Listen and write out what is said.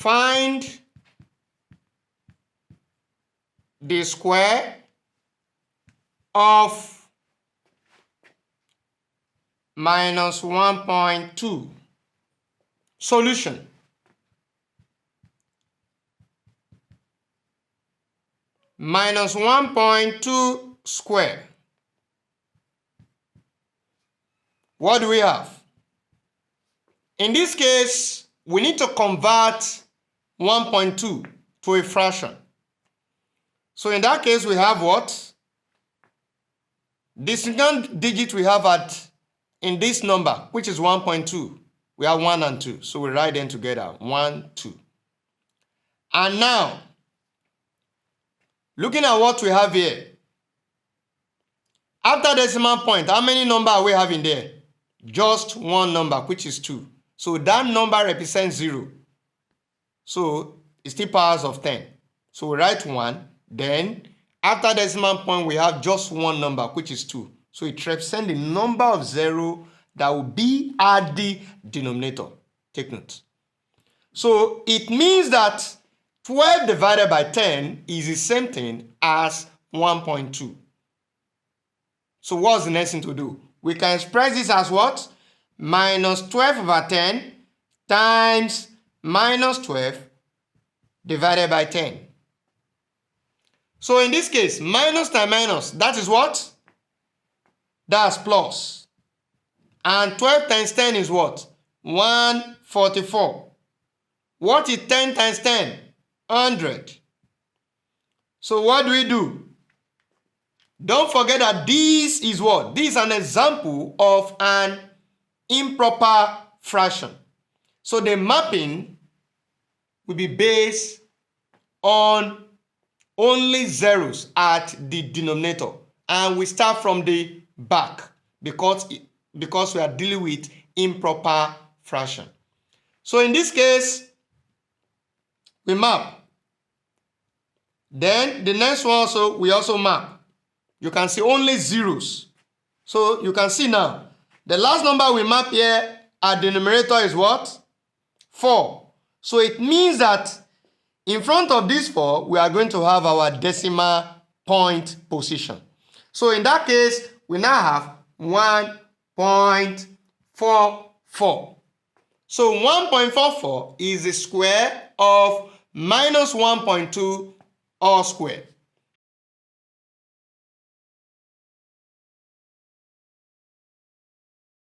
Find the square of minus 1.2. Solution. Minus 1.2 square. What do we have? In this case, we need to convert 1.2 to a fraction. So in that case, we have what? The second digit we have in this number, which is 1.2, we have 1 and 2. So we write them together, 1, 2. And now, looking at what we have here, after decimal point, how many number are we having there? Just one number, which is 2. So that number represents 0. So it's still powers of 10. So we write 1. Then, after decimal point, we have just one number, which is 2. So it represents the number of 0 that will be at the denominator. Take note. So it means that 12 divided by 10 is the same thing as 1.2. So what's the next thing to do? We can express this as what? Minus 12 over 10 times minus 12 divided by 10. So in this case, minus times minus, that is what? That's plus. And 12 times 10 is what? 144. What is 10 times 10? 100. So what do? Don't forget that this is what? This is an example of an improper fraction. So the mapping will be based on only zeros at the denominator. And we start from the back because we are dealing with improper fraction. So in this case, we map. Then the next one also, we also map. You can see only zeros. So you can see now, the last number we map here at the numerator is what? 4. So it means that in front of this 4, we are going to have our decimal point position. So in that case, we now have 1.44. So 1.44 is the square of minus 1.2 all square.